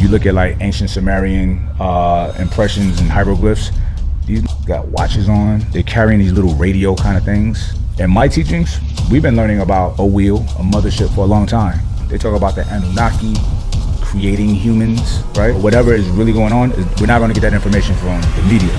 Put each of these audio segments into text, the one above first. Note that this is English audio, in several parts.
You look at like ancient Sumerian impressions and hieroglyphs. These got watches on. They're carrying these little radio kind of things. In my teachings, we've been learning about a wheel, a mothership for a long time. They talk about the Anunnaki creating humans, right? Whatever is really going on, we're not going to get that information from the media.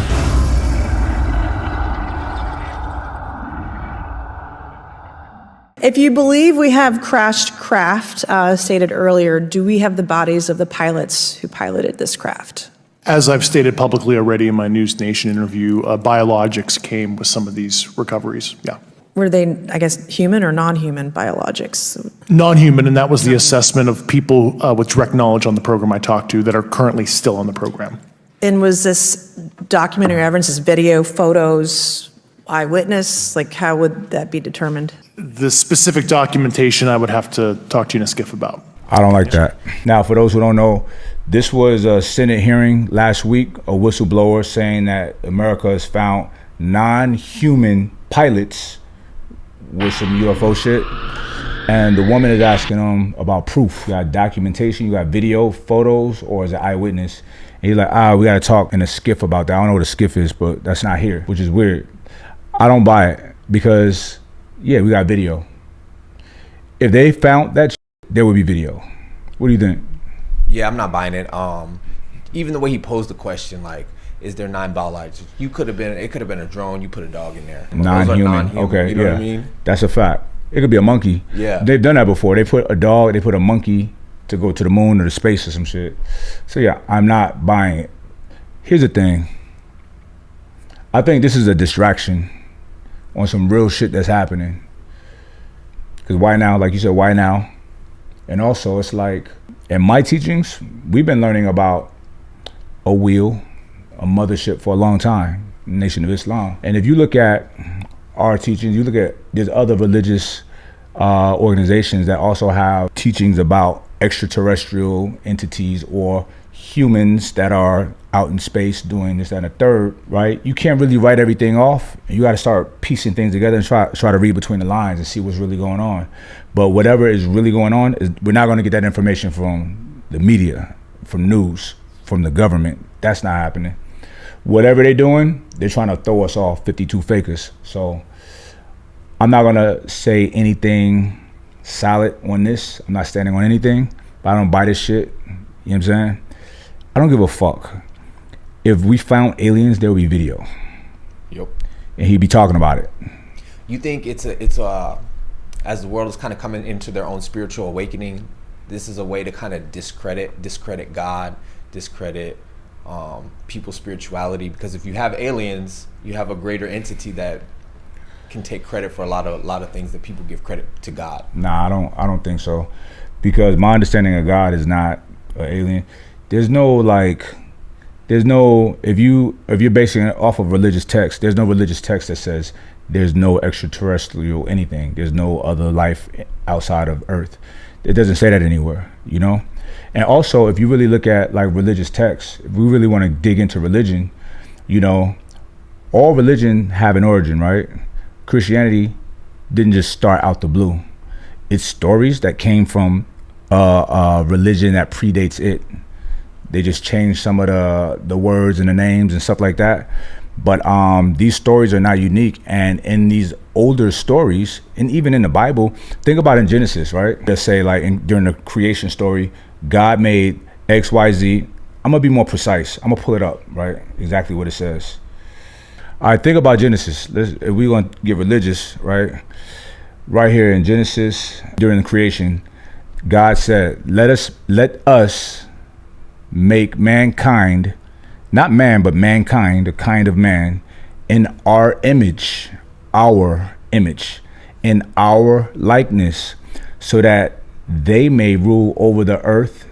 If you believe we have crashed craft, stated earlier, do we have the bodies of the pilots who piloted this craft? As I've stated publicly already in my News Nation interview, biologics came with some of these recoveries, yeah. Were they, I guess, human or non-human biologics? Non-human, and that was the assessment of people with direct knowledge on the program I talked to that are currently still on the program. And was this documentary evidence, this video, photos, eyewitness? Like, how would that be determined? The specific documentation I would have to talk to you in a skiff about. I don't like that. Now, for those who don't know, this was a Senate hearing last week, a whistleblower saying that America has found non-human pilots with some UFO shit. And the woman is asking him about proof. You got documentation, you got video, photos, or is it eyewitness? And he's like, we gotta talk in a skiff about that. I don't know what a skiff is, but that's not here, which is weird. I don't buy it because, yeah, we got video. If they found that there would be video. What do you think? Yeah, I'm not buying it. Even the way he posed the question, like, is there non-biological? It could have been a drone. You put a dog in there. Non-human. Okay, you know yeah. what I mean? That's a fact. It could be a monkey. Yeah. They've done that before. They put a dog, they put a monkey to go to the moon or the space or some shit. So yeah, I'm not buying it. Here's the thing. I think this is a distraction on some real shit that's happening. Because why now? Like you said, why now? And also, it's like, in my teachings, we've been learning about a wheel, a mothership for a long time, Nation of Islam. And if you look at our teachings, you look at, there's other religious organizations that also have teachings about extraterrestrial entities or humans that are out in space doing this, that, and the third, right? You can't really write everything off. You got to start piecing things together and try to read between the lines and see what's really going on. But whatever is really going on, we're not going to get that information from the media, from news, from the government. That's not happening. Whatever they're doing, they're trying to throw us off 52 fakers. So I'm not going to say anything solid on this. I'm not standing on anything, but I don't buy this shit. You know what I'm saying? I don't give a fuck. If we found aliens, there would be video. Yep. And he'd be talking about it. You think it's as the world is kind of coming into their own spiritual awakening, this is a way to kind of discredit God, discredit people's spirituality? Because if you have aliens, you have a greater entity that can take credit for a lot of things that people give credit to God. Nah, I don't think so. Because my understanding of God is not an alien. There's no if you're basing it off of religious text, there's no religious text that says there's no extraterrestrial anything. There's no other life outside of Earth. It doesn't say that anywhere, you know? And also, if you really look at like religious texts, if we really want to dig into religion, you know, all religion have an origin, right? Christianity didn't just start out the blue. It's stories that came from a religion that predates it. They just changed some of the words and the names and stuff like that. But these stories are not unique. And in these older stories, and even in the Bible, think about in Genesis, right? Let's say like during the creation story, God made X, Y, Z. I'm gonna be more precise. I'm gonna pull it up, right? Exactly what it says. All right, think about Genesis. If we're gonna get religious, right? Right here in Genesis, during the creation, God said, let us make mankind, not man, but mankind, a kind of man, in our image, in our likeness, so that they may rule over the earth,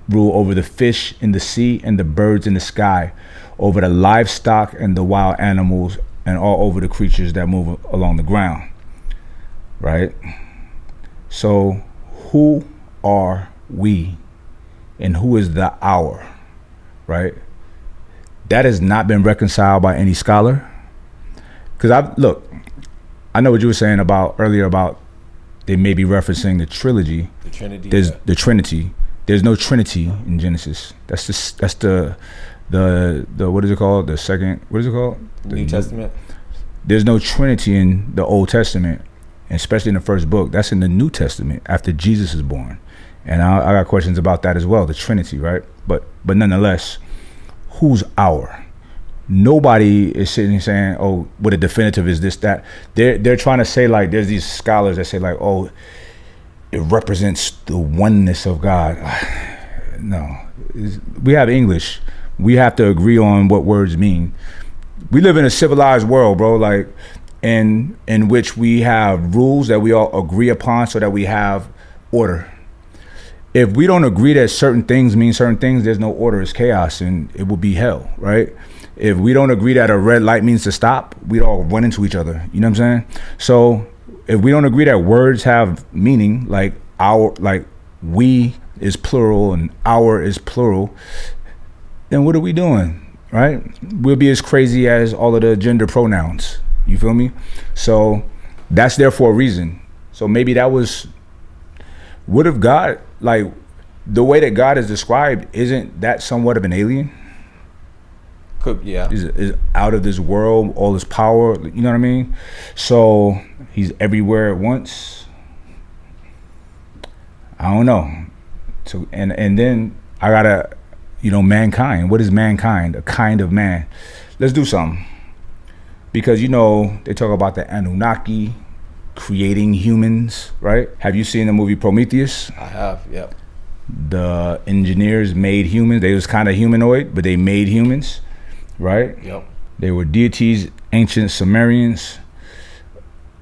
rule over the fish in the sea and the birds in the sky, over the livestock and the wild animals, and all over the creatures that move along the ground, right? So who are we? And who is the our, right? That has not been reconciled by any scholar. Because I know what you were saying earlier about they may be referencing the trilogy. The Trinity. There's the Trinity. There's no Trinity in Genesis. That's the what is it called? The second, what is it called? The New Testament. There's no Trinity in the Old Testament, especially in the first book. That's in the New Testament after Jesus is born. And I got questions about that as well, the Trinity, right? But nonetheless, who's our? Nobody is sitting here saying, oh, what a definitive is this, that. They're trying to say, like, there's these scholars that say, like, oh, it represents the oneness of God. No, we have English. We have to agree on what words mean. We live in a civilized world, bro, like, in which we have rules that we all agree upon so that we have order. If we don't agree that certain things mean certain things, there's no order, it's chaos, and it will be hell, right? If we don't agree that a red light means to stop, we'd all run into each other, you know what I'm saying? So if we don't agree that words have meaning, like we is plural and our is plural, then what are we doing, right? We'll be as crazy as all of the gender pronouns, you feel me? So that's there for a reason. So maybe that was, what if God, like, the way that God is described, isn't that somewhat of an alien? Could, yeah. Is out of this world, all his power, you know what I mean? So he's everywhere at once. I don't know. So and then I gotta, mankind. What is mankind? A kind of man. Let's do something. Because they talk about the Anunnaki creating humans, right? Have you seen the movie Prometheus? I have, yep. The engineers made humans. They was kind of humanoid, but they made humans, right? Yep. They were deities, ancient Sumerians,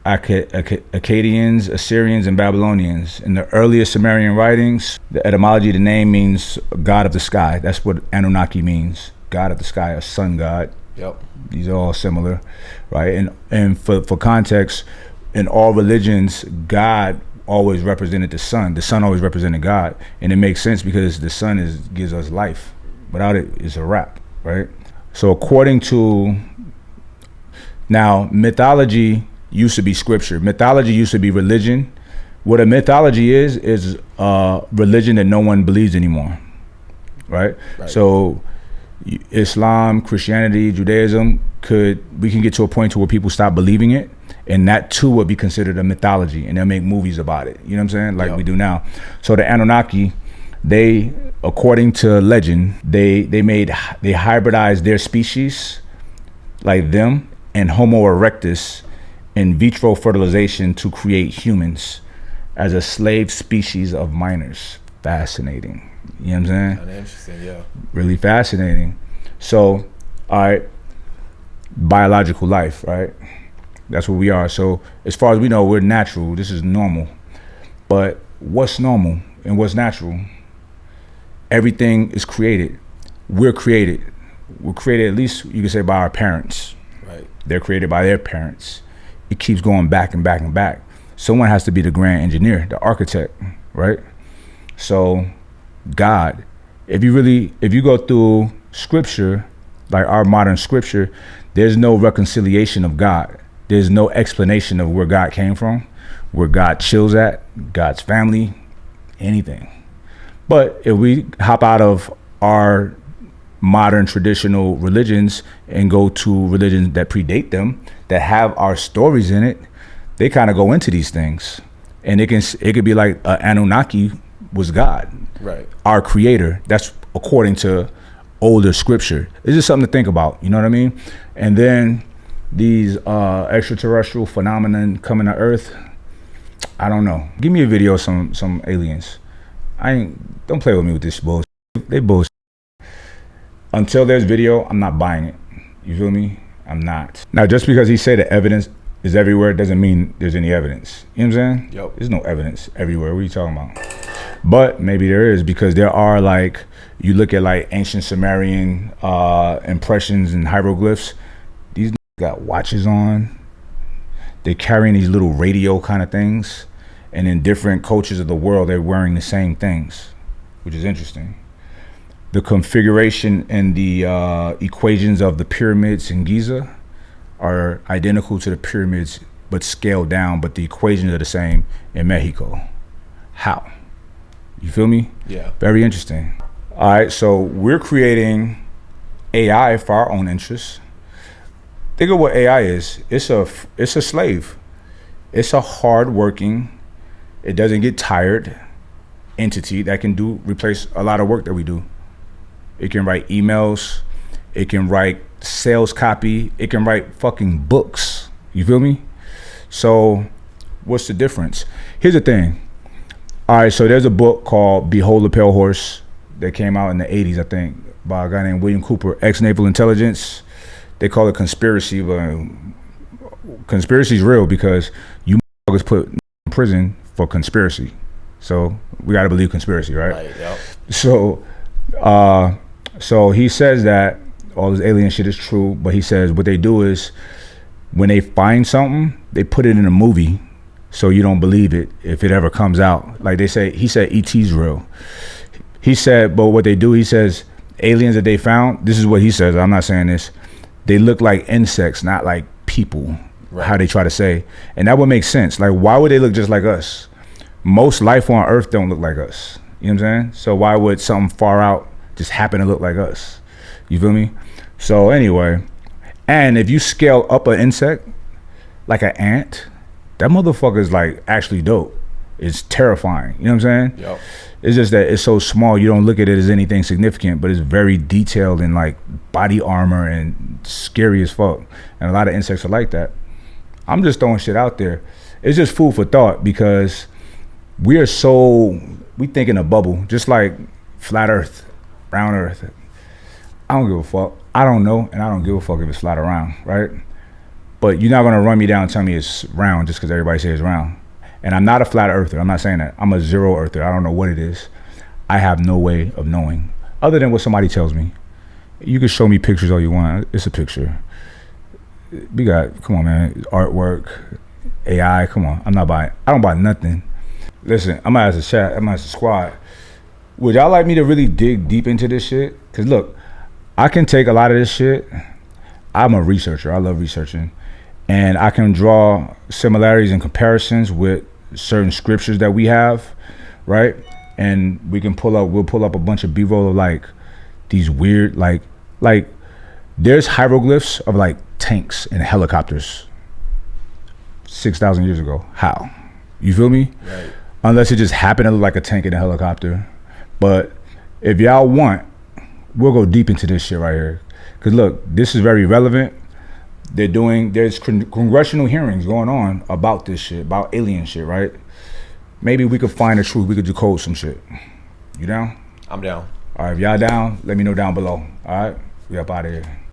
Akkadians, Assyrians, and Babylonians. In the earliest Sumerian writings, the etymology of the name means God of the sky. That's what Anunnaki means, God of the sky, a sun god. Yep. These are all similar, right? And for context, in all religions, God always represented the sun. The sun always represented God. And it makes sense because the sun gives us life. Without it, it's a wrap, right? So according to, now, mythology used to be scripture. Mythology used to be religion. What a mythology is religion that no one believes anymore, right? So Islam, Christianity, Judaism, we can get to a point to where people stop believing it, and that too would be considered a mythology, and they'll make movies about it. You know what I'm saying? Like we do now. So the Anunnaki, they, according to legend, they hybridized their species, like them, and Homo erectus in vitro fertilization to create humans as a slave species of minors. Fascinating. You know what I'm saying? Kind of interesting, yeah. Really fascinating. So, all right, biological life, right? That's what we are. So as far as we know, we're natural. This is normal. But what's normal and what's natural? Everything is created. We're created. We're created, at least you can say, by our parents. Right. They're created by their parents. It keeps going back and back and back. Someone has to be the grand engineer, the architect, right? So God, if you go through scripture, like our modern scripture, there's no reconciliation of God. There's no explanation of where God came from, where God chills at, God's family, anything. But if we hop out of our modern traditional religions and go to religions that predate them, that have our stories in it, they kind of go into these things. And it could be like Anunnaki was God, right? Our creator. That's according to older scripture. It's just something to think about, you know what I mean? And then these extraterrestrial phenomenon coming to Earth, I don't know. Give me a video of some aliens. Don't play with me with this bullshit. They bullshit. Until there's video, I'm not buying it. You feel me? I'm not. Now, just because he said the evidence is everywhere doesn't mean there's any evidence. You know what I'm saying? Yep. There's no evidence everywhere. What are you talking about? But maybe there is, because there are, like, you look at like ancient Sumerian impressions and hieroglyphs. These got watches on. They're carrying these little radio kind of things. And in different cultures of the world, they're wearing the same things, which is interesting. The configuration and the equations of the pyramids in Giza are identical to the pyramids, but scaled down, but the equations are the same in Mexico. How? You feel me? Yeah. Very interesting. All right, so we're creating AI for our own interests. Think of what AI is. It's a slave. It's a hard-working, it doesn't get tired entity that can replace a lot of work that we do. It can write emails. It can write sales copy. It can write fucking books. You feel me? So what's the difference? Here's the thing. All right, so there's a book called Behold the Pale Horse that came out in the 80s, I think, by a guy named William Cooper, ex-Naval Intelligence. They call it conspiracy, but conspiracy is real because you motherfuckers put in prison for conspiracy. So we got to believe conspiracy, right? Right, yep. So he says that all this alien shit is true, but he says what they do is when they find something, they put it in a movie so you don't believe it if it ever comes out. Like he said ET's real. He said, but what they do, he says, aliens that they found, this is what he says, I'm not saying this, they look like insects, not like people, right. How they try to say. And that would make sense. Like, why would they look just like us? Most life on Earth don't look like us. You know what I'm saying? So why would something far out just happen to look like us? You feel me? So anyway, and if you scale up an insect, like an ant, that motherfucker is like actually dope. It's terrifying. You know what I'm saying? Yep. It's just that it's so small, you don't look at it as anything significant, but it's very detailed in like body armor and scary as fuck. And a lot of insects are like that. I'm just throwing shit out there. It's just food for thought because we think in a bubble, just like flat earth, round earth. I don't give a fuck. I don't know, and I don't give a fuck if it's flat or round, right? But you're not gonna run me down and tell me it's round just because everybody says it's round. And I'm not a flat earther, I'm not saying that. I'm a zero earther, I don't know what it is. I have no way of knowing, other than what somebody tells me. You can show me pictures all you want, it's a picture. Come on man, artwork, AI, come on, I don't buy nothing. Listen, I'm gonna ask the chat, I'm gonna ask the squad. Would y'all like me to really dig deep into this shit? Cause look, I can take a lot of this shit. I'm a researcher, I love researching. And I can draw similarities and comparisons with certain scriptures that we have, right? And we'll pull up a bunch of B-roll of like these weird, like there's hieroglyphs of like tanks and helicopters 6,000 years ago. How? You feel me? Right. Unless it just happened to look like a tank and a helicopter. But if y'all want, we'll go deep into this shit right here. Cause look, this is very relevant. There's congressional hearings going on about this shit, about alien shit, right? Maybe we could find the truth, we could decode some shit. You down? I'm down. All right, if y'all down, let me know down below. All right, we up out of here.